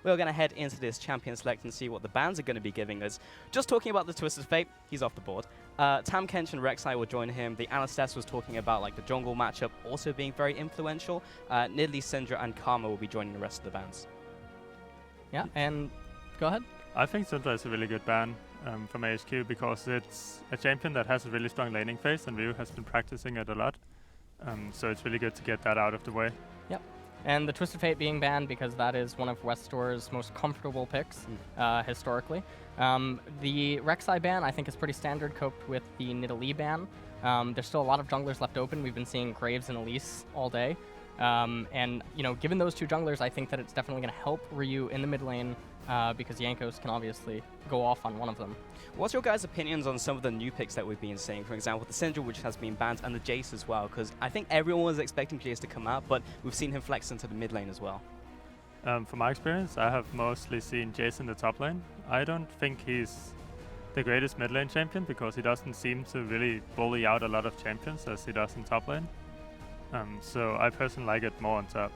we're going to head into this champion select and see what the bans are going to be giving us. Just talking about the Twisted Fate, he's off the board. Tam Kench and Rek'Sai will join him. The Alastes was talking about like the jungle matchup also being very influential. Nidalee, Syndra, and Karma will be joining the rest of the bans. Yeah, and go ahead. I think Syndra is a really good ban from AHQ because it's a champion that has a really strong laning phase, and RYU has been practicing it a lot. So it's really good to get that out of the way. Yep. And the Twisted Fate being banned because that is one of WESTDOOR's most comfortable picks historically. The Rek'Sai ban I think is pretty standard, coped with the Nidalee ban. There's still a lot of junglers left open. We've been seeing Graves and Elise all day. And you know, given those two junglers, I think that it's definitely going to help RYU in the mid lane because Jankos can obviously go off on one of them. What's your guys' opinions on some of the new picks that we've been seeing? For example, the Syndra, which has been banned, and the Jace as well, because I think everyone was expecting Jace to come out, but we've seen him flex into the mid lane as well. From my experience, I have mostly seen Jace in the top lane. I don't think he's the greatest mid lane champion because he doesn't seem to really bully out a lot of champions as he does in top lane. So I personally like it more on top.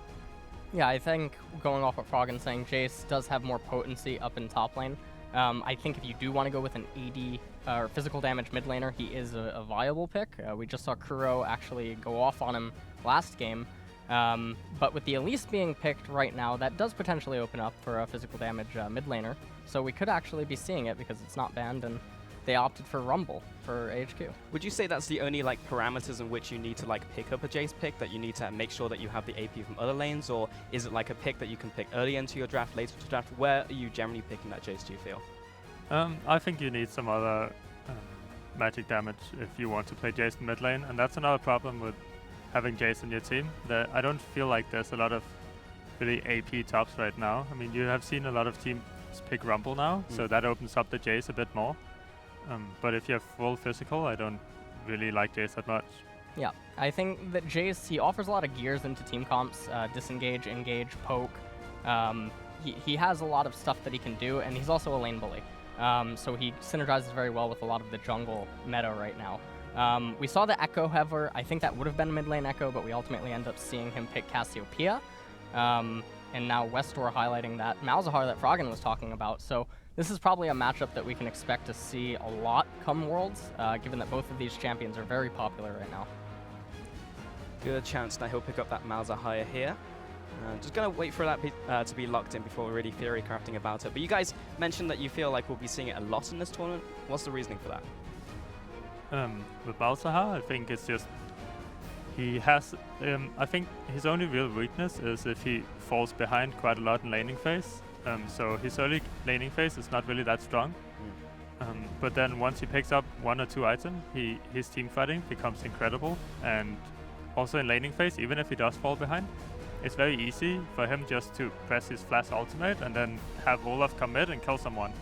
Yeah, I think going off what Froggen's saying, Jace does have more potency up in top lane. I think if you do want to go with an AD or physical damage mid laner, he is a viable pick. We just saw Kuro actually go off on him last game. But with the Elise being picked right now, that does potentially open up for a physical damage mid laner. So we could actually be seeing it because it's not banned and they opted for Rumble for AHQ. Would you say that's the only like parameters in which you need to like pick up a Jace pick, that you need to make sure that you have the AP from other lanes, or is it like a pick that you can pick early into your draft, later to draft? Where are you generally picking that Jace, do you feel? I think you need some other magic damage if you want to play Jace in mid lane, and that's another problem with having Jace in your team. That I don't feel like there's a lot of really AP tops right now. I mean, you have seen a lot of teams pick Rumble now, so that opens up the Jace a bit more. But if you have full physical, I don't really like Jace that much. Yeah, I think that Jace, he offers a lot of gears into team comps, disengage, engage, poke. He has a lot of stuff that he can do, and he's also a lane bully. So he synergizes very well with a lot of the jungle meta right now. We saw the Echo, however. I think that would have been mid lane Echo, but we ultimately end up seeing him pick Cassiopeia. And now WESTDOOR highlighting that Malzahar that Froggen was talking about. So this is probably a matchup that we can expect to see a lot come Worlds, given that both of these champions are very popular right now. Good chance that he'll pick up that Malzahar here. Just going to wait for that to be locked in before we're really theory crafting about it. But you guys mentioned that you feel like we'll be seeing it a lot in this tournament. What's the reasoning for that? With Malzahar, I think it's just he has. I think his only real weakness is if he falls behind quite a lot in laning phase. So his early laning phase is not really that strong. But then once he picks up 1 or 2 items, his team fighting becomes incredible. And also in laning phase, even if he does fall behind, it's very easy for him just to press his flash ultimate and then have Olaf come mid and kill someone.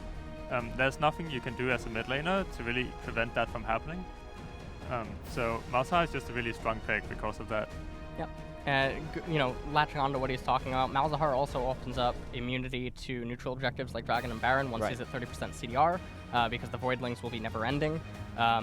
There's nothing you can do as a mid laner to really prevent that from happening. So Malzahar is just a really strong pick because of that. Yep. You know, latching on to what he's talking about, Malzahar also opens up immunity to neutral objectives like Dragon and Baron once he's at 30% CDR, because the Voidlings will be never ending.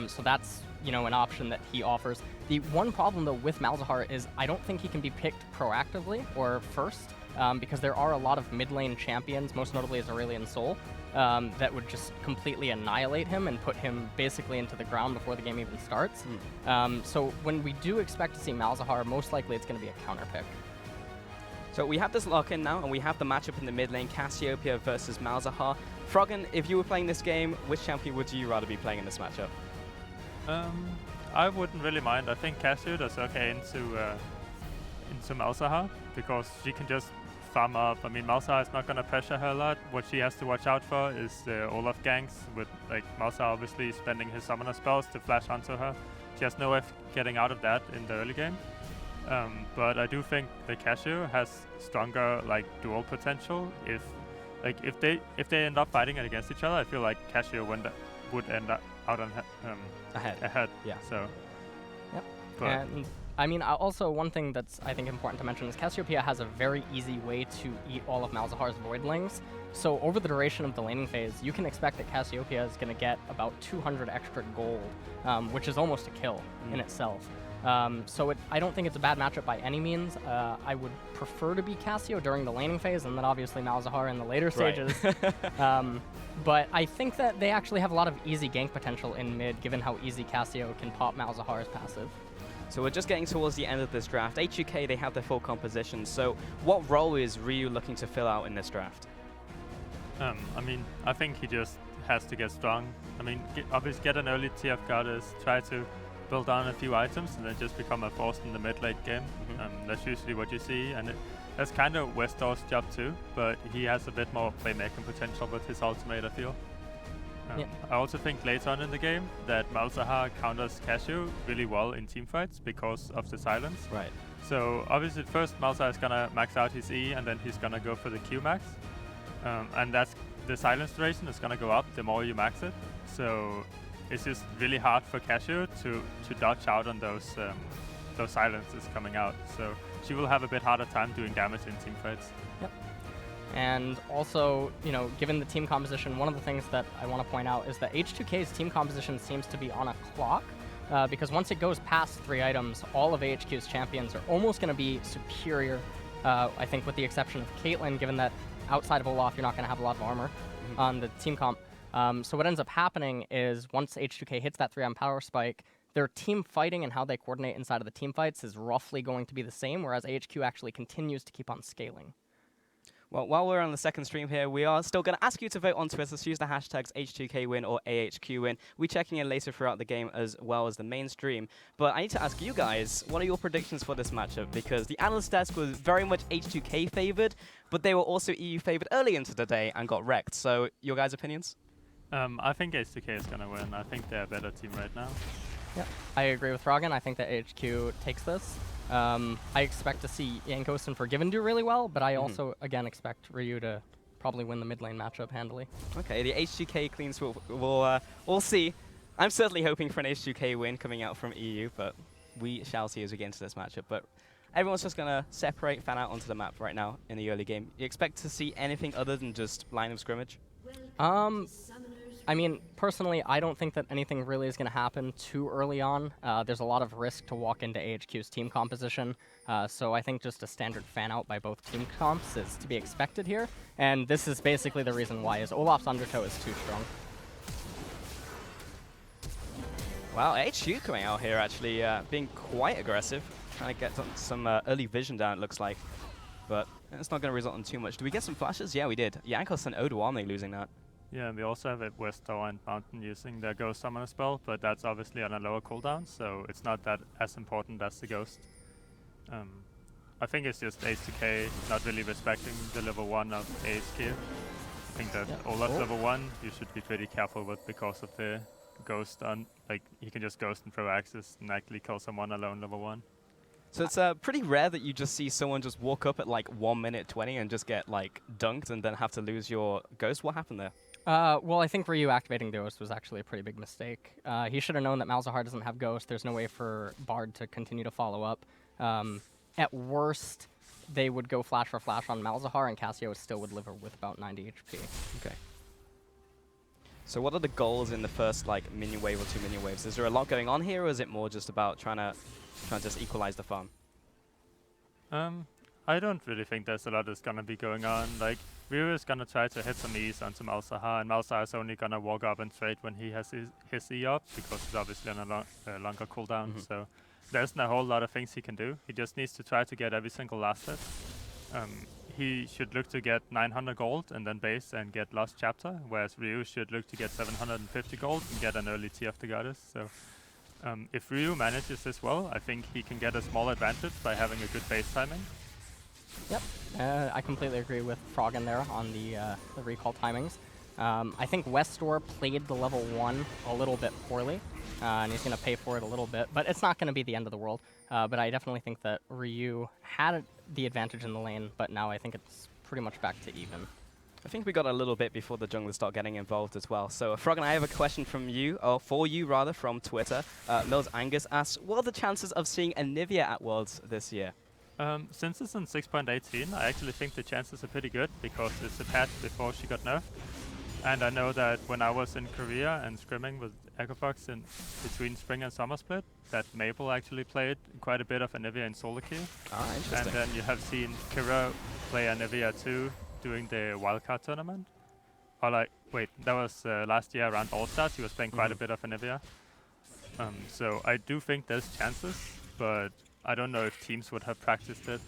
So that's, you know, an option that he offers. The one problem though with Malzahar is I don't think he can be picked proactively or first, because there are a lot of mid lane champions, most notably as Aurelion Sol, that would just completely annihilate him and put him basically into the ground before the game even starts. So when we do expect to see Malzahar, most likely it's going to be a counter pick. So we have this lock-in now, and we have the matchup in the mid lane, Cassiopeia versus Malzahar. Froggen, if you were playing this game, which champion would you rather be playing in this matchup? I wouldn't really mind. I think Cassio does okay into Malzahar because she can just farm up. I mean, Malzahar is not going to pressure her a lot. What she has to watch out for is the Olaf ganks, with like Malzahar obviously spending his summoner spells to flash onto her. She has no way of getting out of that in the early game. But I do think the Cassio has stronger like duel potential. If they end up fighting against each other, I feel like Cassio would end up out on ahead. Yeah. So. Yep. And I mean, also one thing that's I think important to mention is Cassiopeia has a very easy way to eat all of Malzahar's Voidlings. So over the duration of the laning phase, you can expect that Cassiopeia is going to get about 200 extra gold, which is almost a kill in itself. So I don't think it's a bad matchup by any means. I would prefer to be Cassio during the laning phase, and then obviously Malzahar in the later stages. But I think that they actually have a lot of easy gank potential in mid, given how easy Cassio can pop Malzahar's passive. So we're just getting towards the end of this draft. H2K, they have their full composition. So what role is RYU looking to fill out in this draft? I mean, I think he just has to get strong. I mean, obviously get an early TF goddess, try to build down a few items, and then just become a force in the mid-late game. That's usually what you see, and that's kind of WESTDOOR's job too, but he has a bit more playmaking potential with his ultimate, I feel. I also think later on in the game that Malzahar counters Cassio really well in teamfights because of the silence. Right. So obviously at first Malzahar is gonna max out his E, and then he's gonna go for the Q max. And that's the silence duration is gonna go up the more you max it. So it's just really hard for Cassio to dodge out on those silences coming out. So she will have a bit harder time doing damage in teamfights. Yep. And also, you know, given the team composition, one of the things that I want to point out is that H2K's team composition seems to be on a clock, because once it goes past 3 items, all of AHQ's champions are almost going to be superior, I think with the exception of Caitlyn, given that outside of Olaf, you're not going to have a lot of armor on the team comp. So what ends up happening is once H2K hits that 3-item power spike, their team fighting and how they coordinate inside of the team fights is roughly going to be the same, whereas AHQ actually continues to keep on scaling. Well, while we're on the second stream here, we are still going to ask you to vote on Twitter. So use the hashtags H2KWin or AHQWin. We're checking in later throughout the game as well as the main stream. But I need to ask you guys, what are your predictions for this matchup? Because the analyst desk was very much H2K favored, but they were also EU favored early into the day and got wrecked. So your guys' opinions? I think H2K is going to win. I think they're a better team right now. Yep, I agree with Froggen. I think that AHQ takes this. I expect to see Jankos and Forgiven do really well, but I also, again, expect RYU to probably win the mid lane matchup handily. Okay, the H2K cleans we'll see. I'm certainly hoping for an H2K win coming out from EU, but we shall see as we get into this matchup. But everyone's just going to separate, fan out onto the map right now in the early game. You expect to see anything other than just line of scrimmage? I mean, personally, I don't think that anything really is going to happen too early on. There's a lot of risk to walk into AHQ's team composition, so I think just a standard fan-out by both team comps is to be expected here, and this is basically the reason why, is Olaf's undertow is too strong. Wow, HQ coming out here actually being quite aggressive, trying to get some early vision down, it looks like, but it's not going to result in too much. Did we get some flashes? Yeah, we did. Jankos and Odoamne losing that. Yeah, and we also have a WESTDOOR and Mountain using their Ghost Summoner spell, but that's obviously on a lower cooldown, so it's not that as important as the Ghost. I think it's just H2K not really respecting the level 1 of AHQ. I think that Olaf level 1 you should be pretty careful with because of the Ghost on, like, you can just Ghost and throw axes and actually kill someone alone level 1. So it's pretty rare that you just see someone just walk up at like 1 minute 20 and just get like dunked and then have to lose your Ghost. What happened there? Well, I think RYU activating Ghost was actually a pretty big mistake. He should have known that Malzahar doesn't have Ghost. There's no way for Bard to continue to follow up. At worst, they would go flash for flash on Malzahar, and Cassio still would live with about 90 HP. Okay. So what are the goals in the first like minion wave or 2 minion waves? Is there a lot going on here, or is it more just about trying to just equalize the farm? I don't really think there's a lot that's gonna be going on. Like, RYU is gonna try to hit some E's onto Malzahar, and Malzahar is only gonna walk up and trade when he has his E up, because it's obviously on a longer cooldown. So there's not a whole lot of things he can do. He just needs to try to get every single last hit. He should look to get 900 gold and then base and get Lost Chapter, whereas RYU should look to get 750 gold and get an early T of the Goddess. So if RYU manages this well, I think he can get a small advantage by having a good base timing. Yep, I completely agree with Froggen there on the recall timings. I think WESTDOOR played the level 1 a little bit poorly, and he's going to pay for it a little bit, but it's not going to be the end of the world. But I definitely think that RYU had the advantage in the lane, but now I think it's pretty much back to even. I think we got a little bit before the junglers start getting involved as well. So, Froggen, I have a question from you, or for you rather, from Twitter. Mills Angus asks, what are the chances of seeing Anivia at Worlds this year? Since it's in 6.18, I actually think the chances are pretty good, because it's a patch before she got nerfed. And I know that when I was in Korea and scrimming with Echofox in between spring and summer split, that Maple actually played quite a bit of Anivia in solo queue. Ah, And interesting. then you have seen Kira play Anivia too during the wildcard tournament. Or like, wait, that was last year around All Stars. He was playing quite a bit of Anivia. So I do think there's chances, but I don't know if teams would have practiced it.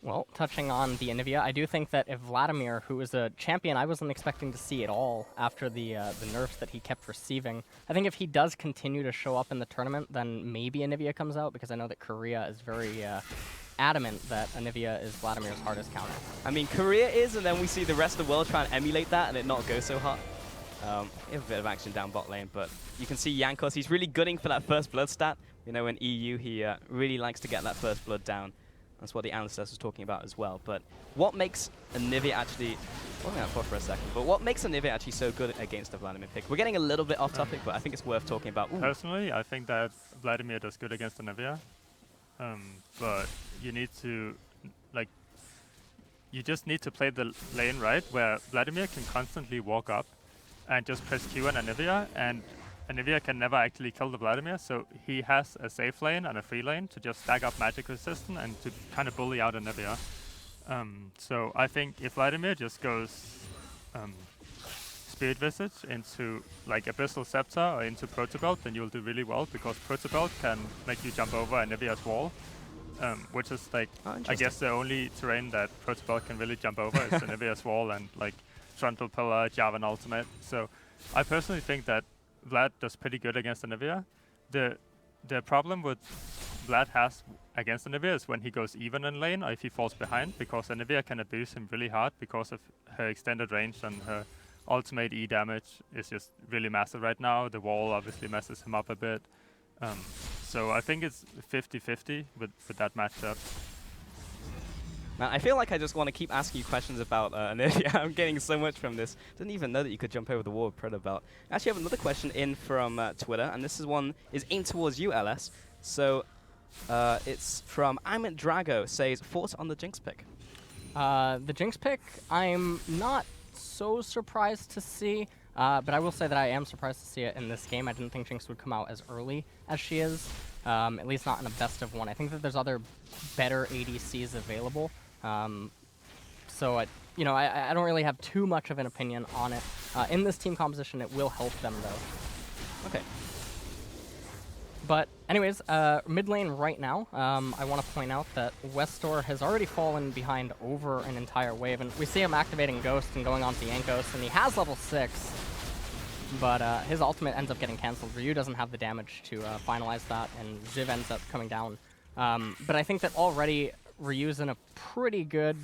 Well, touching on the Anivia, I do think that if Vladimir, who is a champion I wasn't expecting to see at all after the nerfs that he kept receiving, I think if he does continue to show up in the tournament, then maybe Anivia comes out, because I know that Korea is very adamant that Anivia is Vladimir's hardest counter. I mean, Korea is, and then we see the rest of the world try and emulate that and it not go so hot. We have a bit of action down bot lane, but you can see Jankos, he's really gooding for that first blood stat. You know, in EU, he really likes to get that first blood down. That's what the analyst was talking about as well. But what makes Anivia actually... Hold on for a second. But what makes Anivia actually so good against the Vladimir pick? We're getting a little bit off topic, but I think it's worth talking about. Ooh. Personally, I think that Vladimir does good against Anivia. But you need to, like, you just need to play the lane right, where Vladimir can constantly walk up and just press Q on Anivia, and Anivia can never actually kill the Vladimir, so he has a safe lane and a free lane to just stack up magic resistance and to kind of bully out Anivia. So I think if Vladimir just goes Spirit Visage into like Abyssal Scepter or into Protobelt, then you'll do really well, because Protobelt can make you jump over Anivia's wall, which is like, I guess the only terrain that Protobelt can really jump over is Anivia's wall and like Frontal Pillar, Javan Ultimate. So I personally think that Vlad does pretty good against Anivia. The problem with Vlad has against Anivia is when he goes even in lane or if he falls behind, because Anivia can abuse him really hard because of her extended range, and her ultimate E damage is just really massive right now. The wall obviously messes him up a bit. So I think it's 50-50 with that matchup. Man, I feel like I just want to keep asking you questions about Anivia. I'm getting so much from this. Didn't even know that you could jump over the wall with Protobelt. I actually have another question in from Twitter, and this is aimed towards you, LS. So it's from Amit Drago, says, thoughts on the Jinx pick? The Jinx pick, I'm not so surprised to see, but I will say that I am surprised to see it in this game. I didn't think Jinx would come out as early as she is, at least not in a best of one. I think that there's other better ADCs available. So I don't really have too much of an opinion on it. In this team composition, it will help them though. Okay. But anyways, mid lane right now, I want to point out that WESTDOOR has already fallen behind over an entire wave, and we see him activating Ghost and going on to Jankos, and he has level 6, but his ultimate ends up getting cancelled. RYU doesn't have the damage to finalize that, and Ziv ends up coming down. But I think that already RYU's in a pretty good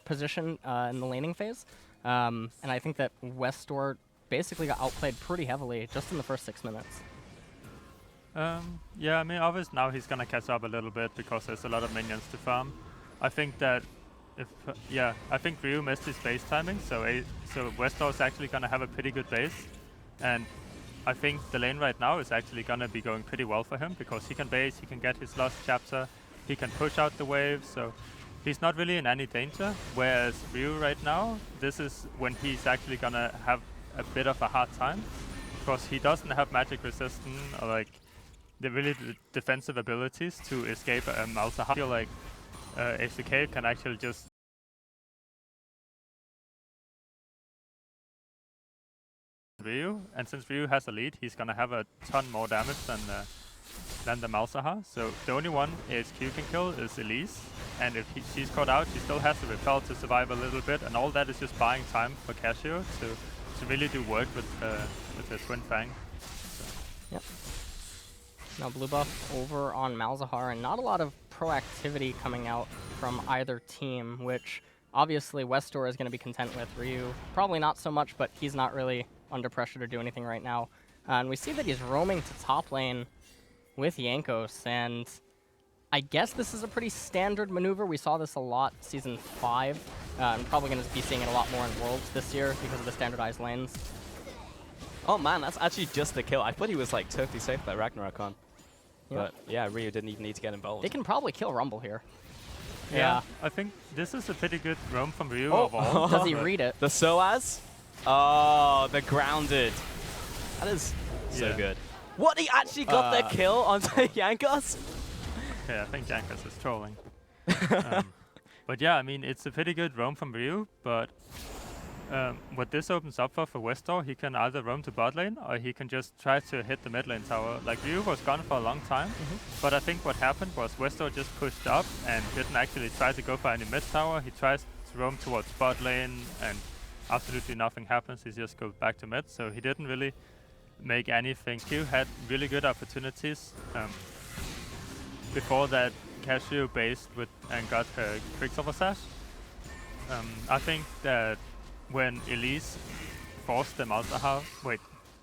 position in the laning phase, and I think that WESTDOOR basically got outplayed pretty heavily just in the first 6 minutes. Yeah, I mean, obviously now he's gonna catch up a little bit because there's a lot of minions to farm. I think that I think RYU missed his base timing, so WESTDOOR is actually gonna have a pretty good base, and I think the lane right now is actually gonna be going pretty well for him, because he can base, he can get his last chapter, he can push out the wave, so he's not really in any danger. Whereas RYU right now, this is when he's actually gonna have a bit of a hard time, because he doesn't have magic resistance or like the defensive abilities to escape Malzahar. I feel like H2K can actually just RYU, and since RYU has a lead, he's gonna have a ton more damage than the Malzahar. So the only one AHQ can kill is Elise, and if she's caught out, she still has to repel to survive a little bit, and all that is just buying time for Cassio to really do work with the Twin Fang. So. Yep. Now blue buff over on Malzahar, and not a lot of proactivity coming out from either team, which obviously WESTDOOR is going to be content with. RYU probably not so much, but he's not really under pressure to do anything right now. And we see that he's roaming to top lane with Jankos, and I guess this is a pretty standard maneuver. We saw this a lot Season 5. I'm probably going to be seeing it a lot more in Worlds this year because of the standardized lanes. Oh man, that's actually just the kill. I thought he was like totally safe by Ragnarok on. Yep. But yeah, RYU didn't even need to get involved. They can probably kill Rumble here. Yeah, I think this is a pretty good roam from RYU Oh, overall. does he read it? The SOAS? Oh, the grounded. That is so good. What, he actually got the kill onto Jankos? Yeah, I think Jankos is trolling. But yeah, I mean, it's a pretty good roam from RYU, but what this opens up for WESTDOOR, he can either roam to bot lane, or he can just try to hit the mid lane tower. Like, RYU was gone for a long time, but I think what happened was WESTDOOR just pushed up and didn't actually try to go for any mid tower. He tries to roam towards bot lane, and absolutely nothing happens. He just goes back to mid, so he didn't really make anything. Q had really good opportunities. Before that, Cassiopeia based with and got her Quicksilver Sash. I think that when Elise forced the Malzahar, wait,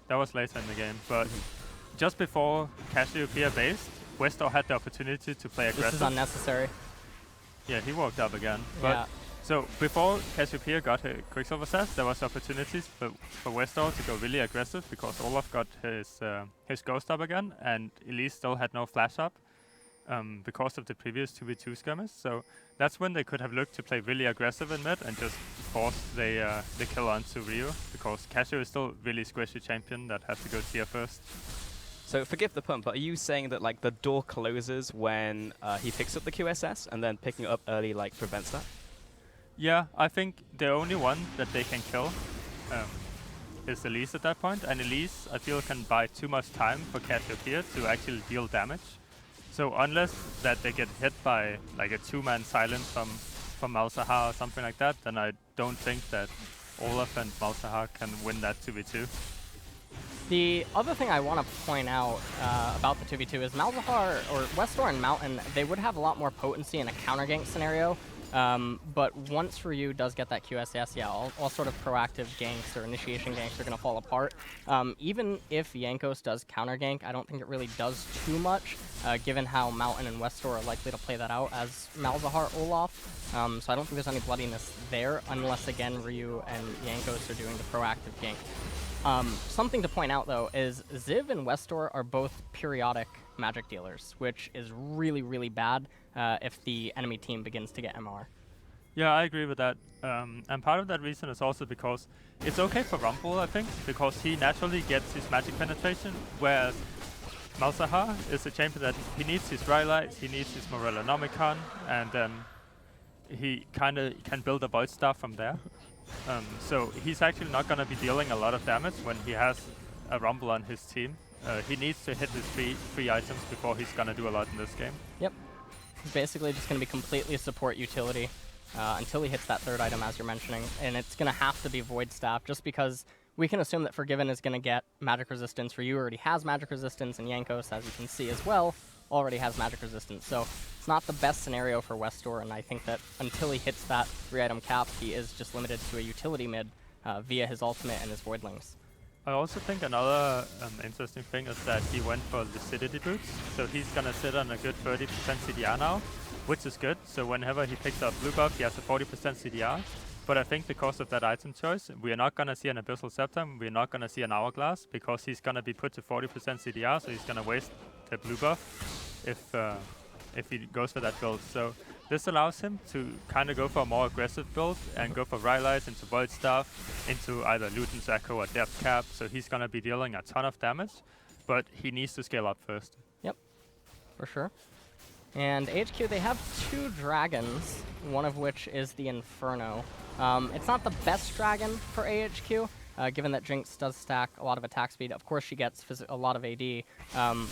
that was later in the game, but just before Cassiopeia based, WESTDOOR had the opportunity to play aggressive. This is unnecessary. Yeah, he walked up again. But so before Cassiopeia got her Quicksilver Sash, there was opportunities for WESTDOOR to go really aggressive because Olaf got his ghost up again, and Elise still had no flash up. Because of the previous 2v2 skirmish, so that's when they could have looked to play really aggressive in mid and just force the kill onto RYU, because Casio is still really squishy champion that has to go tier first. So forgive the pun, but are you saying that like the door closes when he picks up the QSS and then picking it up early like prevents that? Yeah, I think the only one that they can kill is Elise at that point, and Elise I feel can buy too much time for Cassiopeia to actually deal damage. So unless that they get hit by like a two-man silence from Malzahar or something like that, then I don't think that Olaf and Malzahar can win that 2v2. The other thing I want to point out about the 2v2 is Malzahar, or WESTDOOR and Mountain, they would have a lot more potency in a counter gank scenario. But once RYU does get that QSS, yeah, all sort of proactive ganks or initiation ganks are going to fall apart. Even if Jankos does counter gank, I don't think it really does too much, given how Mountain and WESTDOOR are likely to play that out as Malzahar Olaf. So I don't think there's any bloodiness there, unless, again, RYU and Jankos are doing the proactive gank. Something to point out, though, is Ziv and WESTDOOR are both periodic magic dealers, which is really, really bad if the enemy team begins to get MR. Yeah, I agree with that. And part of that reason is also because it's okay for Rumble, I think, because he naturally gets his magic penetration, whereas Malzahar is a champion that he needs his Rylite, he needs his Morellonomicon, and then he kind of can build a Void Staff from there. So he's actually not going to be dealing a lot of damage when he has a Rumble on his team. He needs to hit his three items before he's going to do a lot in this game. Yep. He's basically just going to be completely support utility until he hits that third item, as you're mentioning. And it's going to have to be Void Staff, just because we can assume that Forgiven is going to get magic resistance. RYU already has magic resistance, and Jankos, as you can see as well, already has magic resistance. So it's not the best scenario for WESTDOOR, and I think that until he hits that 3-item cap, he is just limited to a utility mid via his ultimate and his Voidlings. I also think another interesting thing is that he went for Lucidity boots, so he's gonna sit on a good 30% CDR now, which is good. So whenever he picks up blue buff, he has a 40% CDR. But I think because of that item choice, we are not gonna see an Abyssal Scepter, we're not gonna see an Hourglass, because he's gonna be put to 40% CDR, so he's gonna waste the blue buff if he goes for that build. So this allows him to kind of go for a more aggressive build and go for Rylite into Void Staff, into either Luton's Echo or Depth Cap, so he's going to be dealing a ton of damage, but he needs to scale up first. Yep, for sure. And AHQ, they have 2 dragons, one of which is the Inferno. It's not the best dragon for AHQ, given that Jinx does stack a lot of attack speed. Of course, she gets a lot of AD,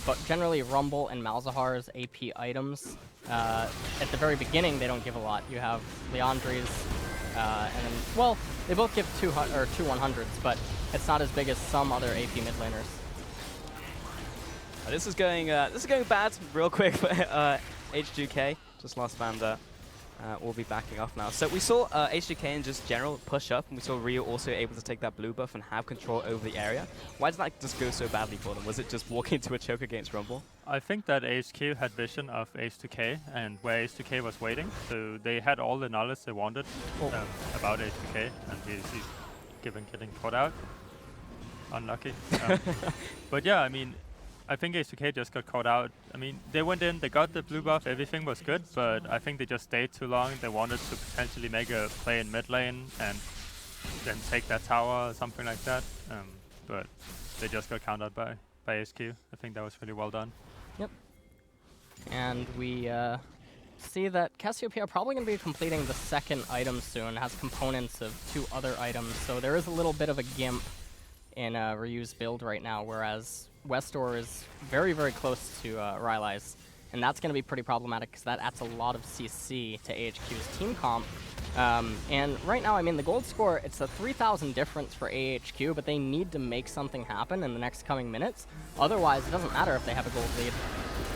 but generally Rumble and Malzahar's AP items, at the very beginning, they don't give a lot. You have Leandri's, and then, well, they both give two 100s, but it's not as big as some other AP mid laners. This is going bad real quick for H2K. Just lost Vander. We'll be backing off now. So we saw H2K in just general push up, and we saw RYU also able to take that blue buff and have control over the area. Why did that just go so badly for them? Was it just walking into a choke against Rumble? I think that AHQ had vision of H2K and where H2K was waiting, so they had all the knowledge they wanted about H2K, and he's getting caught out. Unlucky. But yeah, I mean, I think H2K just got caught out. I mean, they went in, they got the blue buff, everything was good, but I think they just stayed too long. They wanted to potentially make a play in mid lane, and then take that tower or something like that. But they just got countered by AHQ. I think that was really well done. Yep. And we see that Cassiopeia probably going to be completing the second item soon. Has components of 2 other items, so there is a little bit of a gimp in RYU's build right now, whereas WESTDOOR is very, very close to RYU's. And that's going to be pretty problematic because that adds a lot of CC to AHQ's team comp. And right now, I mean, the gold score, it's a 3,000 difference for AHQ, but they need to make something happen in the next coming minutes. Otherwise, it doesn't matter if they have a gold lead.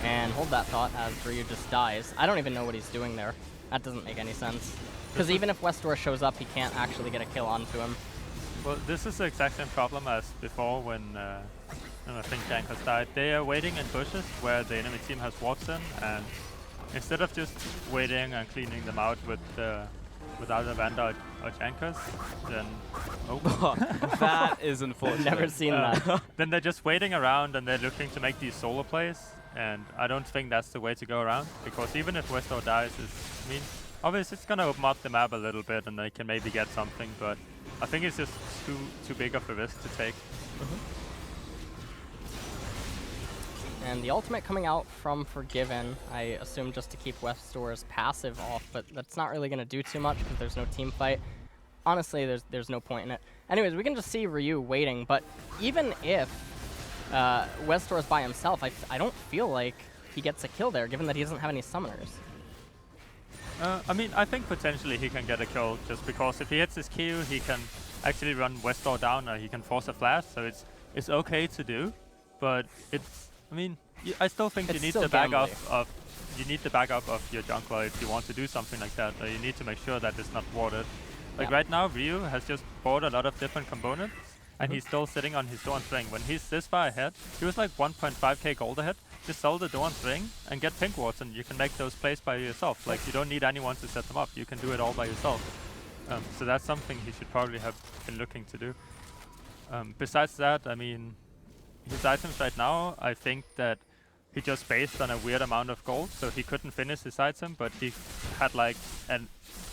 And hold that thought as RYU just dies. I don't even know what he's doing there. That doesn't make any sense. Because even if WESTDOOR shows up, he can't actually get a kill onto him. Well, this is the exact same problem as before when I think Jankos died. They are waiting in bushes where the enemy team has wards in, and instead of just waiting and cleaning them out with without a Vander or Jankos, then that is unfortunate. Never seen that. Then they're just waiting around and they're looking to make these solo plays, and I don't think that's the way to go around, because even if WESTDOOR dies, I mean, obviously it's gonna open up the map a little bit and they can maybe get something, but I think it's just too big of a risk to take. And the ultimate coming out from Forgiven, I assume just to keep WESTDOOR's passive off, but that's not really going to do too much because there's no team fight. Honestly, there's no point in it. Anyways, we can just see RYU waiting, but even if WESTDOOR's by himself, I don't feel like he gets a kill there, given that he doesn't have any summoners. I mean, I think potentially he can get a kill, just because if he hits his Q, he can actually run WESTDOOR down, or he can force a flash, so it's okay to do, but it's, I mean, I still think you need the backup of your jungler if you want to do something like that. Or you need to make sure that it's not warded. Like right now, RYU has just bought a lot of different components, and he's still sitting on his Dawn String. When he's this far ahead, he was like 1.5k gold ahead. Just sell the Dawn String and get pink wards, and you can make those plays by yourself. Like, you don't need anyone to set them up. You can do it all by yourself. So that's something he should probably have been looking to do. Besides that, I mean, his items right now, I think that he just based on a weird amount of gold, so he couldn't finish his item, but he had like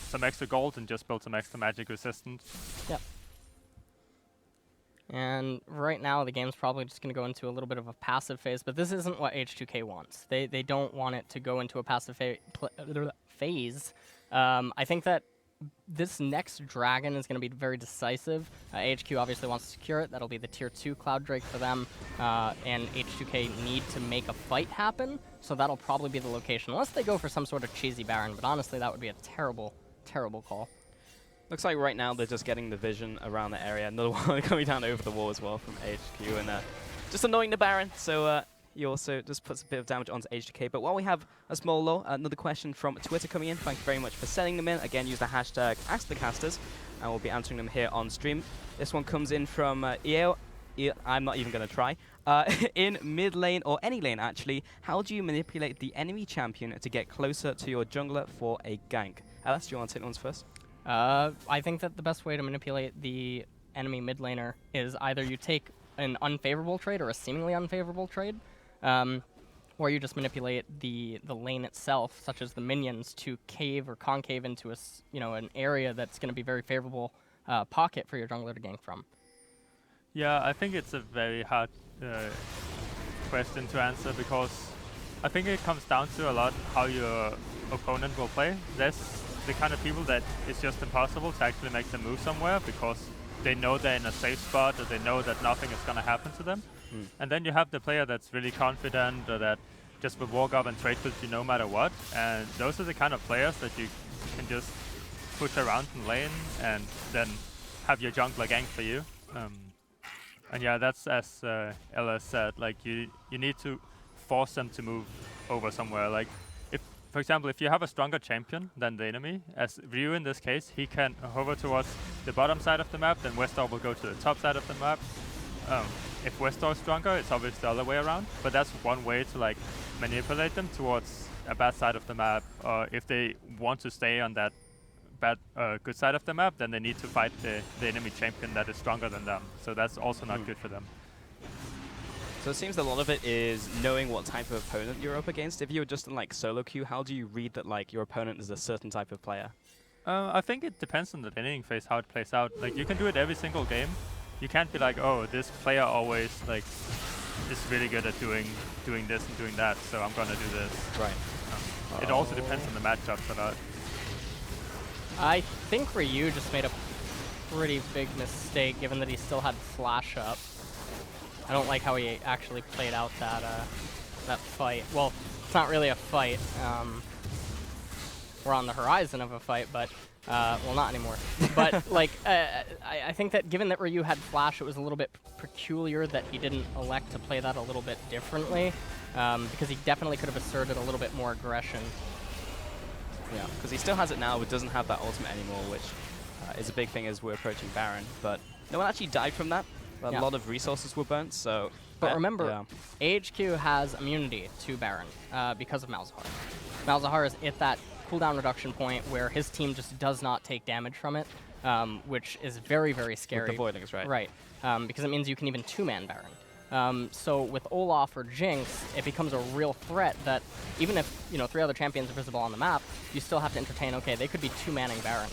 some extra gold and just built some extra magic resistance. Yep. And right now, the game's probably just going to go into a little bit of a passive phase, but this isn't what H2K wants. They don't want it to go into a passive phase. I think that this next dragon is going to be very decisive. AHQ obviously wants to secure it. That'll be the tier 2 Cloud Drake for them. And H2K need to make a fight happen, so that'll probably be the location. Unless they go for some sort of cheesy Baron, but honestly that would be a terrible, terrible call. Looks like right now they're just getting the vision around the area. Another one coming down over the wall as well from AHQ, and just annoying the Baron. So he also just puts a bit of damage onto H2K. But while we have a small lull, another question from Twitter coming in. Thank you very much for sending them in. Again, use the hashtag AskTheCasters, and we'll be answering them here on stream. This one comes in from EO. I'm not even going to try. In mid lane, or any lane actually, how do you manipulate the enemy champion to get closer to your jungler for a gank? Alice, do you want to take the ones first? I think that the best way to manipulate the enemy mid laner is either you take an unfavorable trade or a seemingly unfavorable trade, or you just manipulate the lane itself, such as the minions, to cave or concave into an area that's going to be very favorable pocket for your jungler to gank from. Yeah, I think it's a very hard question to answer, because I think it comes down to a lot how your opponent will play. There's the kind of people that it's just impossible to actually make them move somewhere, because they know they're in a safe spot, or they know that nothing is going to happen to them. And then you have the player that's really confident, or that just will walk up and trade with you no matter what. And those are the kind of players that you can just push around in lane and then have your jungler gank for you. And yeah, that's as LS said, like you need to force them to move over somewhere. Like, for example, if you have a stronger champion than the enemy, as RYU in this case, he can hover towards the bottom side of the map, then WESTDOOR will go to the top side of the map. If WESTDOOR is stronger, it's obviously the other way around, but that's one way to like manipulate them towards a bad side of the map. Or if they want to stay on that good side of the map, then they need to fight the enemy champion that is stronger than them. So that's also not good for them. So it seems a lot of it is knowing what type of opponent you're up against. If you're just in like solo queue, how do you read that like your opponent is a certain type of player? I think it depends on the laning phase how it plays out. Like you can do it every single game. You can't be like, oh, this player always like is really good at doing this and doing that, so I'm gonna do this. Right. It also depends on the matchups a lot. I think RYU just made a pretty big mistake, given that he still had flash up. I don't like how he actually played out that that fight. Well, it's not really a fight. We're on the horizon of a fight, but well, not anymore. But like, I think that given that RYU had flash, it was a little bit peculiar that he didn't elect to play that a little bit differently, because he definitely could have asserted a little bit more aggression. Yeah, because he still has it now, but doesn't have that ultimate anymore, which is a big thing as we're approaching Baron. But no one actually died from that. A lot of resources were burnt, so... But remember, AHQ has immunity to Baron because of Malzahar. Malzahar is at that cooldown reduction point where his team just does not take damage from it, which is very, very scary. With the Voidlings, right? Right, because it means you can even two-man Baron. So with Olaf or Jinx, it becomes a real threat that even if 3 other champions are visible on the map, you still have to entertain, okay, they could be two-manning Baron.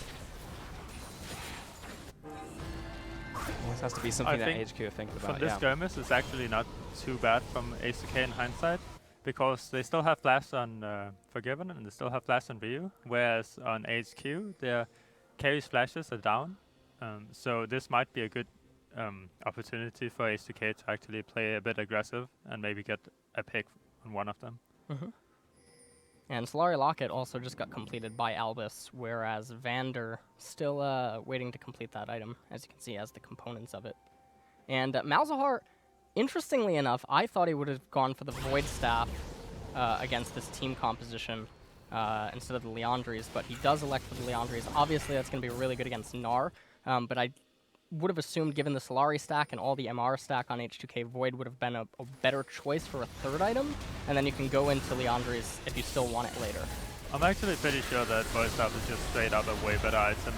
This has to be something that AHQ are thinking about. From this skirmish, it's actually not too bad from H2K in hindsight, because they still have flash on Forgiven and they still have flash on RYU, whereas on AHQ, their carry splashes are down. So this might be a good opportunity for H2K to actually play a bit aggressive and maybe get a pick on one of them. And Solari Locket also just got completed by Albis, whereas Vander still waiting to complete that item, as you can see, has the components of it. And Malzahar, interestingly enough, I thought he would have gone for the Void Staff against this team composition instead of the Liandry's, but he does elect for the Liandry's. Obviously, that's going to be really good against Gnar, but I would have assumed, given the Solari stack and all the MR stack on H2K, Void would have been a better choice for a third item, and then you can go into Liandry's if you still want it later. I'm actually pretty sure that Void Staff is just straight up a way better item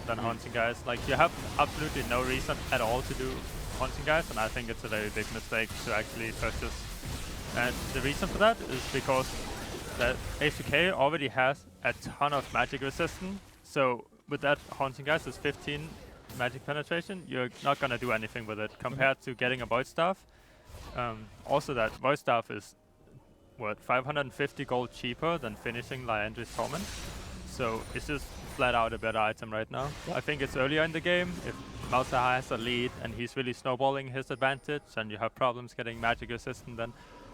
than Haunting Guys. Like, you have absolutely no reason at all to do Haunting Guys, and I think it's a very big mistake to actually purchase. And the reason for that is because that H2K already has a ton of magic resistance, so with that Haunting Guys is 15 magic penetration, you're not going to do anything with it compared to getting a Void Staff. Also, that Void Staff is, what, 550 gold cheaper than finishing Liandry's Torment. So it's just flat out a better item right now. I think it's earlier in the game. If Malzahar has a lead and he's really snowballing his advantage and you have problems getting magic resistant, then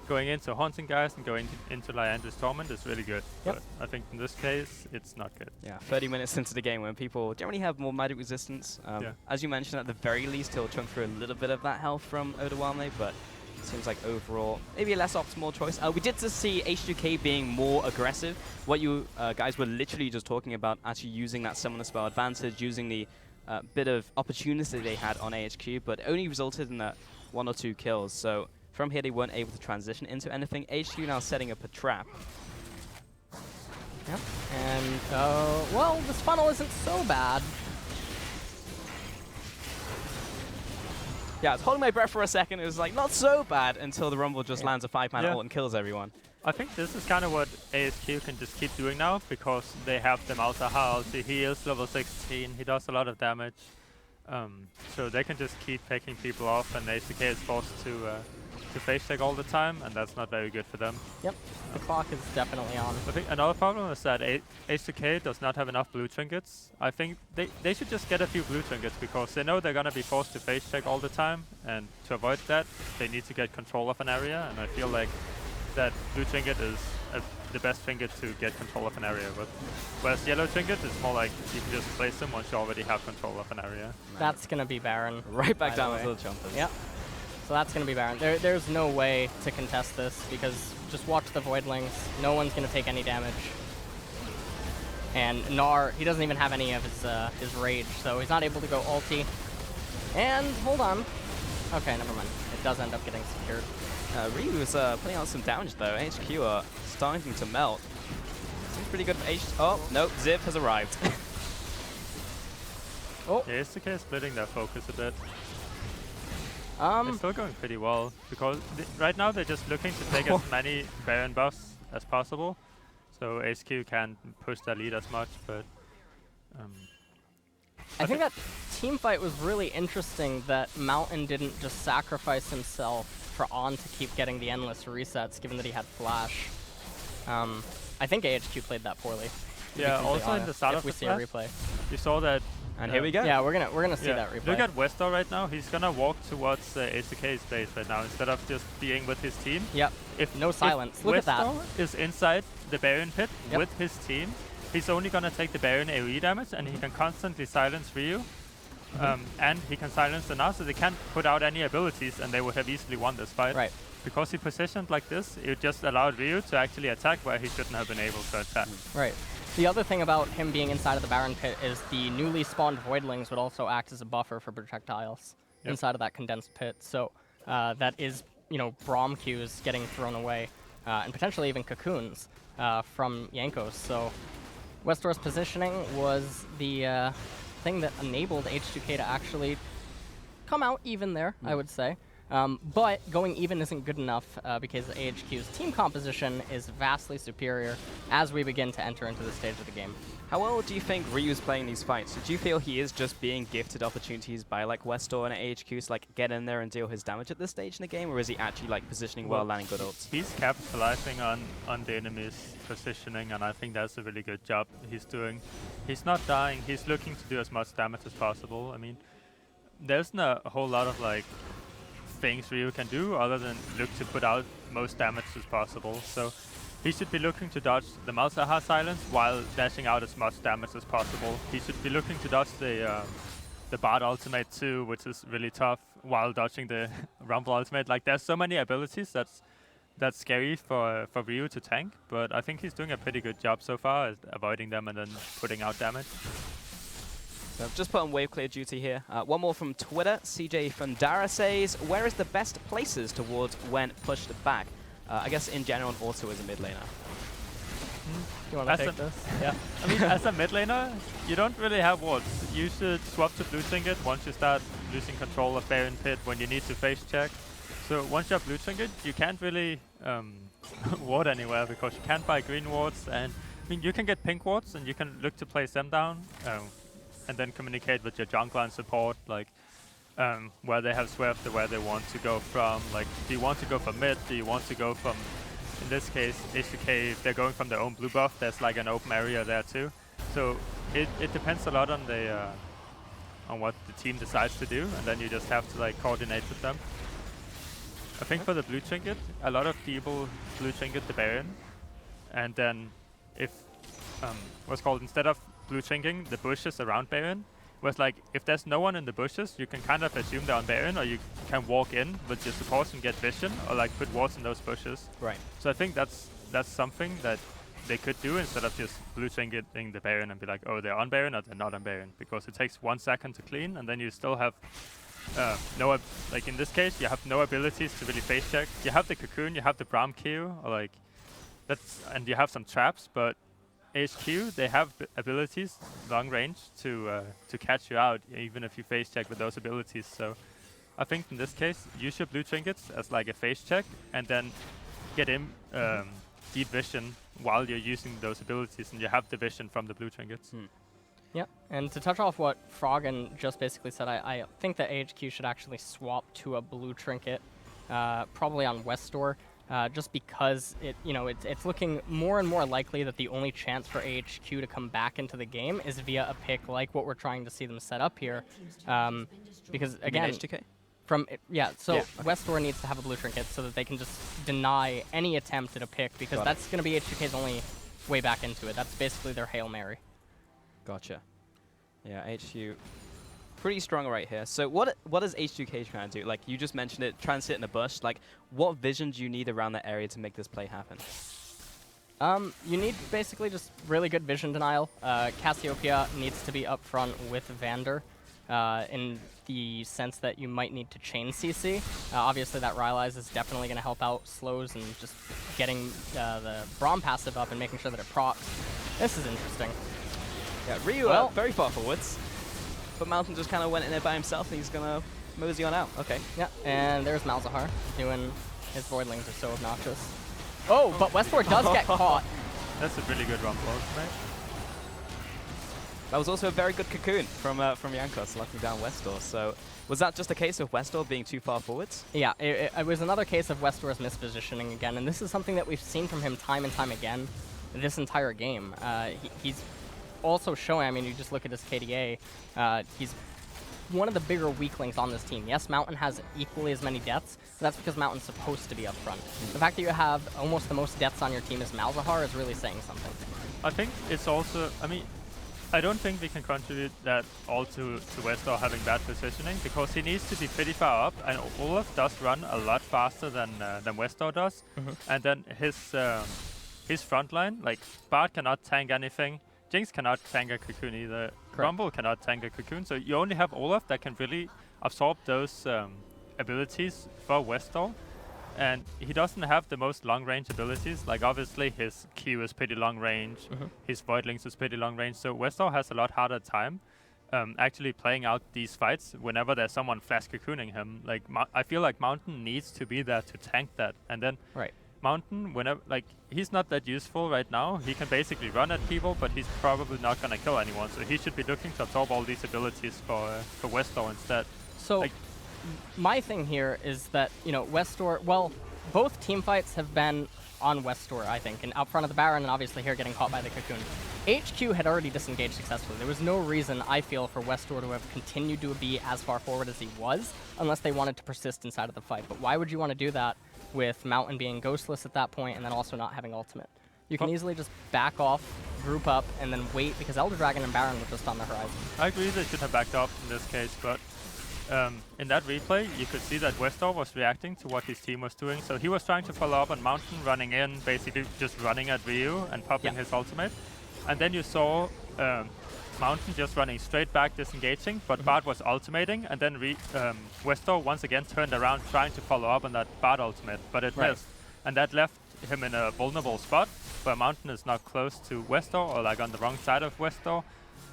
going into Haunting Guys and going into Liandry's Torment is really good. But I think in this case, it's not good. Yeah, 30 minutes into the game when people generally have more magic resistance. As you mentioned, at the very least, he'll chunk through a little bit of that health from Odoamne, but it seems like overall, maybe a less optimal choice. We did just see H2K being more aggressive. What you guys were literally just talking about, actually using that summoner spell advantage, using the bit of opportunity they had on AHQ, but only resulted in that 1 or 2 kills. So from here, they weren't able to transition into anything. HQ now setting up a trap. Yep. And, well, this funnel isn't so bad. Yeah, I was holding my breath for a second. It was like, not so bad, until the Rumble just lands a 5-man ult and kills everyone. I think this is kind of what AHQ can just keep doing now, because they have the Malzahar. He is level 16. He does a lot of damage. So they can just keep picking people off, and AHQ is forced to face check all the time, and that's not very good for them. Yep, the clock is definitely on. I think another problem is that H2K does not have enough blue trinkets. I think they should just get a few blue trinkets, because they know they're going to be forced to face check all the time, and to avoid that, they need to get control of an area, and I feel like that blue trinket is the best trinket to get control of an area with. Whereas yellow trinket is more like you can just place them once you already have control of an area. That's going to be Baron. Right back down to the jumpers. Yep. So that's going to be Baron. There's no way to contest this, because just watch the Voidlings. No one's going to take any damage. And Gnar, he doesn't even have any of his rage, so he's not able to go ulti. And hold on. Okay, never mind. It does end up getting secured. RYU is putting out some damage though. HQ are starting to melt. Seems pretty good for H. Oh, no, Ziv has arrived. Oh. Yeah, H2K is splitting their focus a bit. It's still going pretty well, because right now they're just looking to take as many Baron buffs as possible, so HQ can't push their lead as much, but I think that team fight was really interesting that Mountain didn't just sacrifice himself for On to keep getting the endless resets, given that he had Flash. I think AHQ played that poorly. Yeah, also in the start of we the see Flash, a replay. you saw that. And here we go. Yeah, we're gonna see that replay. Look at WESTDOOR right now. He's gonna walk towards H2K's base right now instead of just being with his team. Yep. No silence. Look at that. WESTDOOR is inside the Baron pit with his team. He's only gonna take the Baron AoE damage, and he can constantly silence RYU. And he can silence the Gnar, so they can't put out any abilities, and they would have easily won this fight. Right. Because he positioned like this, it just allowed RYU to actually attack where he shouldn't have been able to attack. Right. The other thing about him being inside of the Baron pit is the newly spawned Voidlings would also act as a buffer for projectiles inside of that condensed pit. So that is, Braum Qs getting thrown away, and potentially even cocoons from Jankos. So WESTDOOR's positioning was the thing that enabled H2K to actually come out even there, I would say. But going even isn't good enough because AHQ's team composition is vastly superior as we begin to enter into the stage of the game. How well do you think RYU's playing these fights? Do you feel he is just being gifted opportunities by like WESTDOOR and AHQ to like get in there and deal his damage at this stage in the game, or is he actually like positioning well, landing good ults? He's capitalizing on the enemy's positioning, and I think that's a really good job he's doing. He's not dying. He's looking to do as much damage as possible. I mean, there's not a whole lot of like things RYU can do other than look to put out most damage as possible. So he should be looking to dodge the Malzahar silence while dashing out as much damage as possible. He should be looking to dodge the Bard ultimate too, which is really tough, while dodging the Rumble ultimate. Like, there's so many abilities that's scary for RYU to tank, but I think he's doing a pretty good job so far at avoiding them and then putting out damage. So I've just put on wave clear duty here. One more from Twitter. CJ Fundara says, where is the best places towards when pushed back? I guess in general, and also as a mid laner. You want to take this? Yeah. I mean, as a mid laner, you don't really have wards. You should swap to blue trinket once you start losing control of Baron pit when you need to face check. So once you have blue trinket, you can't really ward anywhere because you can't buy green wards. And I mean, you can get pink wards and you can look to place them down. And then communicate with your jungler and support, like where they have swept or where they want to go from. Like, do you want to go from mid? Do you want to go from, in this case, H2K, if they're going from their own blue buff, there's like an open area there too. So it depends a lot on the on what the team decides to do, and then you just have to like coordinate with them. I think for the blue trinket, a lot of people blue trinket the Baron, and then if instead of blue trinking the bushes around Baron, was like if there's no one in the bushes, you can kind of assume they're on Baron, or you can walk in with your supports and get vision, or like put wards in those bushes. Right. So I think that's something that they could do instead of just blue trinketing the Baron and be like, oh, they're on Baron or they're not on Baron, because it takes 1 second to clean, and then you still have like in this case, you have no abilities to really face check. You have the cocoon, you have the Braum Q, or like and you have some traps, but AHQ, they have abilities, long range, to catch you out, even if you face check with those abilities. So I think in this case, use your blue trinkets as like a face check, and then get in deep vision while you're using those abilities, and you have the vision from the blue trinkets. Yeah, and to touch off what Froggen just basically said, I think that AHQ should actually swap to a blue trinket, probably on WESTDOOR. Just because it's looking more and more likely that the only chance for AHQ to come back into the game is via a pick like what we're trying to see them set up here. Because again, H2K? WESTDOOR needs to have a blue trinket so that they can just deny any attempt at a pick, because that's going to be H2K's only way back into it. That's basically their Hail Mary. Gotcha. Yeah, HQ pretty strong right here. So what is H2K trying to do? Like, you just mentioned it, try and sit in a bush. Like, what vision do you need around that area to make this play happen? You need basically just really good vision denial. Cassiopeia needs to be up front with Vander, in the sense that you might need to chain CC. Obviously that Rylai's is definitely going to help out slows and just getting the Braum passive up and making sure that it procs. This is interesting. Yeah, RYU very far forwards, but Mountain just kind of went in there by himself, and he's going to mosey on out. Okay. Yeah, and there's Malzahar doing his Voidlings are so obnoxious. Oh, but WESTDOOR does get caught. That's a really good run close, right? That was also a very good cocoon from Jankos locking down WESTDOOR. So was that just a case of WESTDOOR being too far forwards? Yeah, it was another case of WESTDOOR's mispositioning again, and this is something that we've seen from him time and time again this entire game. He's also showing, I mean, you just look at his KDA, he's one of the bigger weaklings on this team. Yes, Mountain has equally as many deaths, but that's because Mountain's supposed to be up front. The fact that you have almost the most deaths on your team as Malzahar is really saying something. I think it's also, I mean, I don't think we can contribute that all to WESTDOOR having bad positioning, because he needs to be pretty far up, and Olaf does run a lot faster than WESTDOOR does. And then his front line, like Bard cannot tank anything, Jinx cannot tank a cocoon either, Rumble cannot tank a cocoon, so you only have Olaf that can really absorb those abilities for WESTDOOR. And he doesn't have the most long-range abilities. Like, obviously, his Q is pretty long-range. His Voidlings is pretty long-range. So WESTDOOR has a lot harder time actually playing out these fights whenever there's someone flash cocooning him. Like, I feel like Mountain needs to be there to tank that. And then Mountain, whenever, like, he's not that useful right now. He can basically run at people, but he's probably not going to kill anyone. So he should be looking to absorb all these abilities for WESTDOOR instead. So. Like, my thing here is that, you know, WESTDOOR, well, both team fights have been on WESTDOOR, I think, and out front of the Baron, and obviously here getting caught by the cocoon. HQ had already disengaged successfully. There was no reason, I feel, for WESTDOOR to have continued to be as far forward as he was, unless they wanted to persist inside of the fight. But why would you want to do that with Mountain being ghostless at that point and then also not having ultimate? You can easily just back off, group up, and then wait, because Elder Dragon and Baron were just on the horizon. I agree they should have backed up in this case, but in that replay, you could see that WESTDOOR was reacting to what his team was doing. So he was trying to follow up on Mountain, running in, basically just running at RYU and popping his ultimate. And then you saw Mountain just running straight back, disengaging, but Bard was ultimating, and then WESTDOOR once again turned around trying to follow up on that Bard ultimate, but it missed. And that left him in a vulnerable spot, where Mountain is not close to WESTDOOR, or like on the wrong side of WESTDOOR.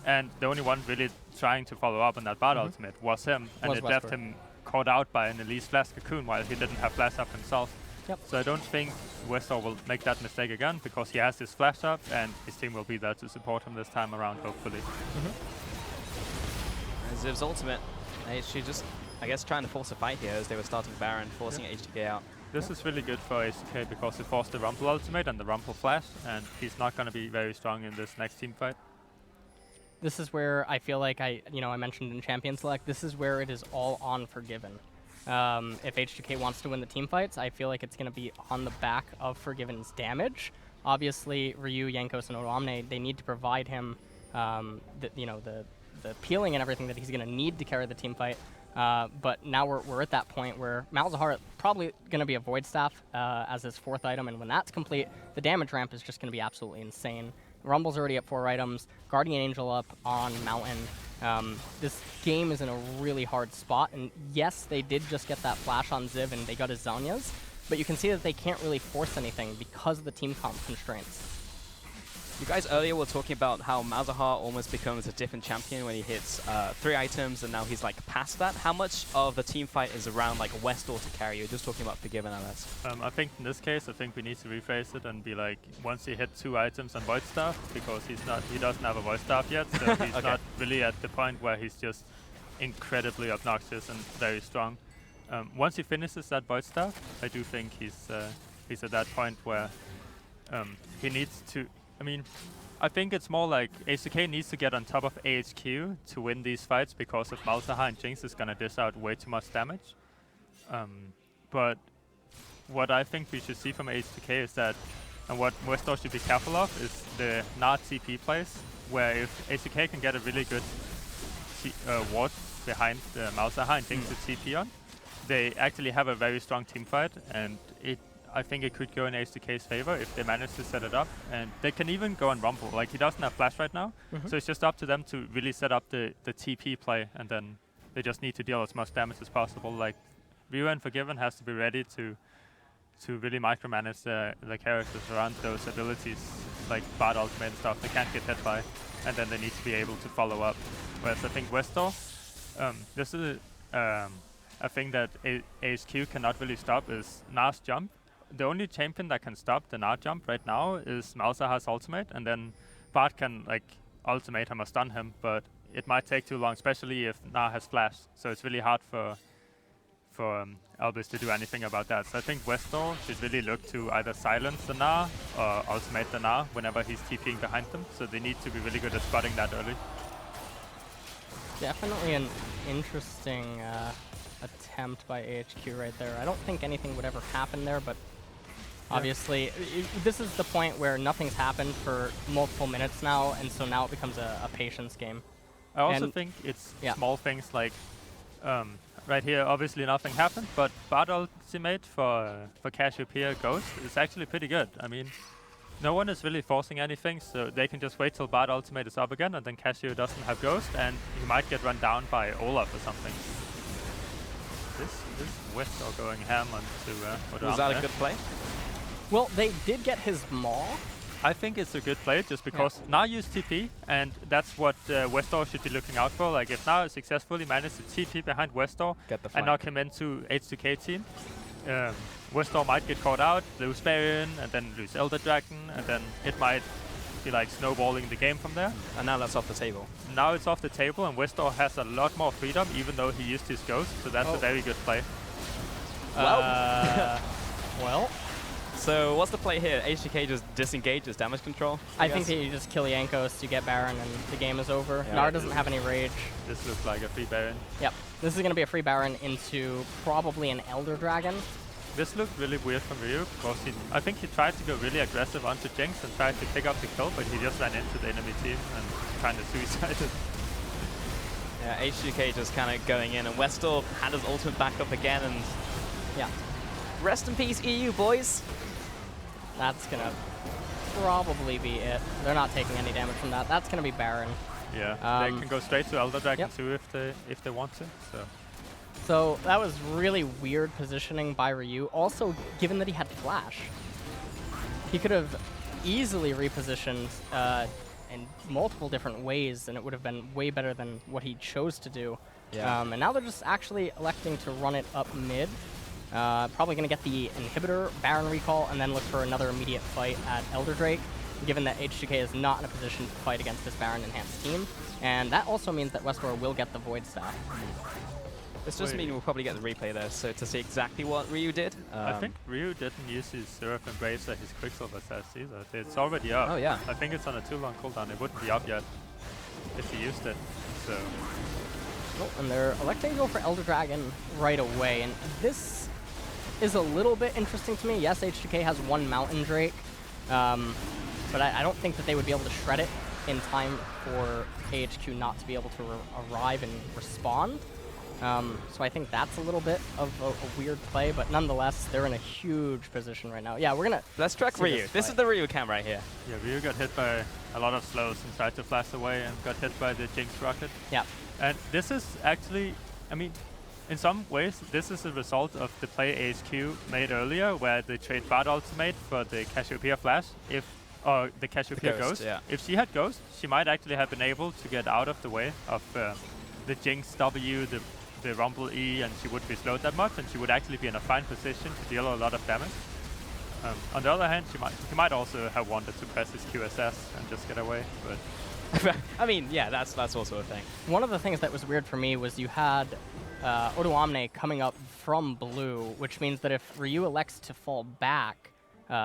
And the only one really trying to follow up on that Bard ultimate was him, and it left him caught out by an Elise flash cocoon while he didn't have flash up himself. So I don't think WESTDOOR will make that mistake again, because he has his flash up and his team will be there to support him this time around, hopefully. Ziv's ultimate, HG just, I guess, trying to force a fight here as they were starting Baron, forcing H2K out. This is really good for H2K because it forced the Rumble ultimate and the Rumble flash, and he's not going to be very strong in this next team fight. This is where I feel like I mentioned in Champion Select, this is where it is all on Forgiven. If H2K wants to win the team fights, I feel like it's going to be on the back of Forgiven's damage. Obviously, RYU, Jankos, and Odoamne, they need to provide him the peeling and everything that he's going to need to carry the team fight. But now we're at that point where Malzahar probably going to be a Void Staff as his 4th item, and when that's complete, the damage ramp is just going to be absolutely insane. Rumble's already at 4 items, Guardian Angel up on Mountain. This game is in a really hard spot, and yes, they did just get that flash on Ziv and they got his Zhonya's, but you can see that they can't really force anything because of the team comp constraints. You guys earlier were talking about how Malzahar almost becomes a different champion when he hits 3 items, and now he's like past that. How much of the team fight is around like WESTDOOR to carry? You're just talking about Forgiven, LS. I think in this case, I think we need to rephrase it and be like, once he hit 2 items on Void Staff, because he doesn't have a Void Staff yet, so he's not really at the point where he's just incredibly obnoxious and very strong. Once he finishes that Void Staff, I do think he's at that point where he needs to. I mean, I think it's more like H2K needs to get on top of AHQ to win these fights, because if Malzahar and Jinx is going to dish out way too much damage. But what I think we should see from H2K is that, and what WESTDOOR should be careful of, is the Gnar TP plays, where if H2K can get a really good ward behind Malzahar and Jinx to TP on, they actually have a very strong team fight, and I think it could go in H2K's favor if they manage to set it up. And they can even go on Rumble. Like, he doesn't have flash right now, so it's just up to them to really set up the TP play, and then they just need to deal as much damage as possible. Like, RYU and Forgiven has to be ready to really micromanage the characters around those abilities, like Bard ultimate and stuff. They can't get hit by, and then they need to be able to follow up. Whereas I think WESTDOOR, this is a thing that AHQ cannot really stop, is Gnar's jump. The only champion that can stop the Gnar jump right now is Malzahar's ultimate, and then Bard can like ultimate him or stun him, but it might take too long, especially if Gnar has flash. So it's really hard for Albis to do anything about that. So I think WESTDOOR should really look to either silence the Gnar or ultimate the Gnar whenever he's TPing behind them. So they need to be really good at spotting that early. Definitely an interesting attempt by AHQ right there. I don't think anything would ever happen there, but obviously this is the point where nothing's happened for multiple minutes now, and so now it becomes a patience game. I also think it's small things like right here, obviously nothing happened, but Bard ultimate for Cassiopeia Ghost is actually pretty good. I mean, no one is really forcing anything, so they can just wait till Bard ultimate is up again, and then Cassio doesn't have Ghost, and he might get run down by Olaf or something. This WESTDOOR going ham onto Odoamne. Was that a good play? Well, they did get his maul. I think it's a good play just because Gnar used TP, and that's what WESTDOOR should be looking out for. Like if Gnar successfully managed to TP behind WESTDOOR and knock him into H2K team, WESTDOOR might get caught out, lose Baron, and then lose Elder Dragon, and then it might be like snowballing the game from there. And now that's off the table. Now it's off the table, and WESTDOOR has a lot more freedom, even though he used his Ghost, so that's a very good play. Well. So what's the play here? H2K just disengages damage control? I think that you just kill Jankos, you get Baron, and the game is over. Gnar doesn't have any rage. This looks like a free Baron. Yep. This is going to be a free Baron into probably an Elder Dragon. This looked really weird from RYU because I think he tried to go really aggressive onto Jinx and tried to pick up the kill, but he just ran into the enemy team and kind of suicided. Yeah, H2K just kind of going in, and WESTDOOR had his ultimate back up again, and rest in peace EU, boys. That's going to probably be it. They're not taking any damage from that. That's going to be Baron. Yeah, they can go straight to Elder Dragon too if they want to. So that was really weird positioning by RYU. Also, given that he had flash, he could have easily repositioned in multiple different ways, and it would have been way better than what he chose to do. Yeah. And now they're just actually electing to run it up mid. Probably going to get the inhibitor, Baron recall, and then look for another immediate fight at Elder Drake, given that H2K is not in a position to fight against this Baron enhanced team. And that also means that WESTDOOR will get the Void Staff. This just means we'll probably get the replay there, so to see exactly what RYU did. I think RYU didn't use his Seraph Embrace or his Quicksilver Sash either. It's already up. Oh yeah. I think it's on a too long cooldown. It wouldn't be up yet if he used it. So. Oh, and they're electing to go for Elder Dragon right away, and this is a little bit interesting to me. Yes, H2K has one Mountain Drake, but I don't think that they would be able to shred it in time for AHQ not to be able to arrive and respond. So I think that's a little bit of a weird play, but nonetheless, they're in a huge position right now. Yeah, we're going to... Let's track RYU. This is the RYU cam right here. Yeah, RYU got hit by a lot of slows and tried to flash away and got hit by the Jinx rocket. Yeah. And this is actually, I mean, in some ways, this is a result of the play AHQ made earlier, where they trade Bard ultimate for the Cassiopeia flash, or the Cassiopeia Ghost. Yeah. If she had Ghost, she might actually have been able to get out of the way of the Jinx W, the Rumble E, and she wouldn't be slowed that much, and she would actually be in a fine position to deal a lot of damage. On the other hand, he might also have wanted to press his QSS and just get away, but... I mean, yeah, that's also a thing. One of the things that was weird for me was you had Odoamne coming up from blue, which means that if RYU elects to fall back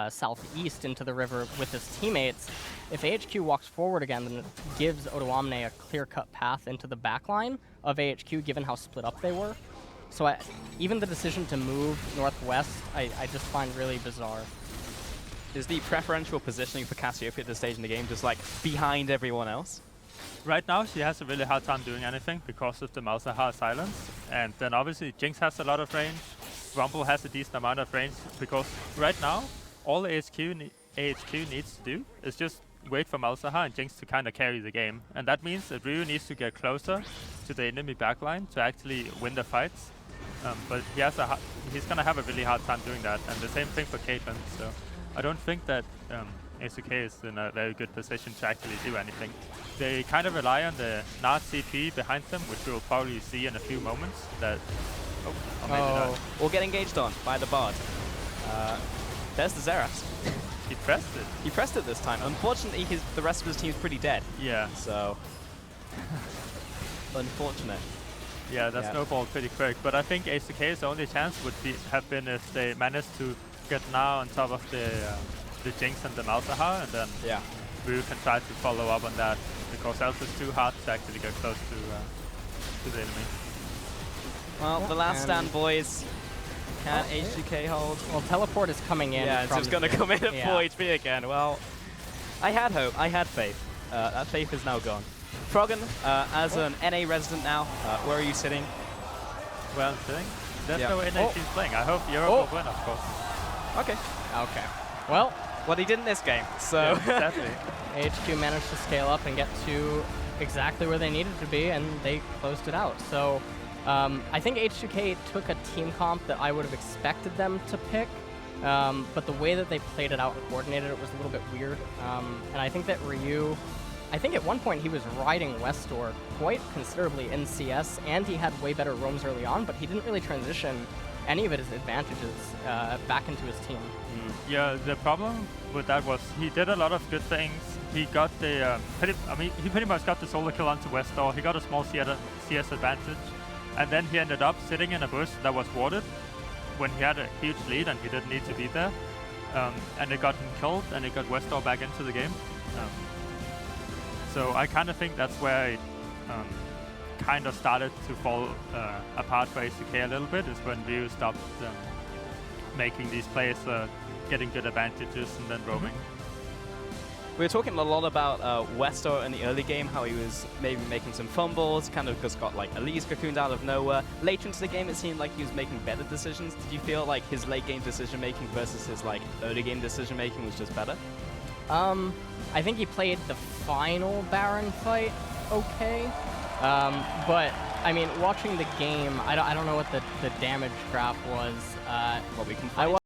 southeast into the river with his teammates, if AHQ walks forward again, then it gives Odoamne a clear-cut path into the backline of AHQ, given how split up they were. So even the decision to move northwest, I just find really bizarre. Is the preferential positioning for Cassiopeia at this stage in the game just like behind everyone else? Right now, she has a really hard time doing anything because of the Malzahar silence. And then obviously Jinx has a lot of range. Rumble has a decent amount of range because right now, all AHQ needs to do is just wait for Malzahar and Jinx to kind of carry the game. And that means that RYU needs to get closer to the enemy backline to actually win the fights. But he's going to have a really hard time doing that. And the same thing for Caitlyn. So I don't think that H2K is in a very good position to actually do anything. They kind of rely on the Gnar CP behind them, which we'll probably see in a few moments. That We'll get engaged on by the Bard. There's the Xerath. He pressed it. He pressed it this time. Unfortunately, the rest of his team's pretty dead. Yeah. So, unfortunate. Yeah, that snowballed pretty quick. But I think H2K's only chance would have been if they managed to get Gnar on top of the Jinx and the Malzahar, and then RYU can try to follow up on that, because else it's too hard to actually get close to the enemy. Well, the last stand, boys. Can H2K hold? Well, teleport is coming in. Yeah, it's just going to come in at 4 HP again. Well, I had hope. I had faith. That faith is now gone. Froggen, as an NA resident now, where are you sitting? Where I'm sitting? There's no NA teams playing. I hope Europe will win, of course. Okay. Okay. Well, he did in this game, so... Yeah, exactly. AHQ managed to scale up and get to exactly where they needed to be, and they closed it out. So I think H2K took a team comp that I would have expected them to pick, but the way that they played it out and coordinated it was a little bit weird. And I think that RYU, I think at one point he was riding WESTDOOR quite considerably in CS, and he had way better roams early on, but he didn't really transition any of his advantages back into his team. Yeah, the problem with that was he did a lot of good things. He got the, he pretty much got the solo kill onto WESTDOOR. He got a small CS advantage, and then he ended up sitting in a bush that was warded when he had a huge lead and he didn't need to be there. And it got him killed, and it got WESTDOOR back into the game. So I kind of think that's where it kind of started to fall apart for H2K a little bit, is when RYU stopped making these plays, getting good advantages and then roaming. We were talking a lot about WESTDOOR in the early game, how he was maybe making some fumbles, kind of just got like Elise cocooned out of nowhere. Later into the game, it seemed like he was making better decisions. Did you feel like his late game decision making versus his like early game decision making was just better? I think he played the final Baron fight okay, but I mean, watching the game, I don't know what the damage graph was. Well, we can find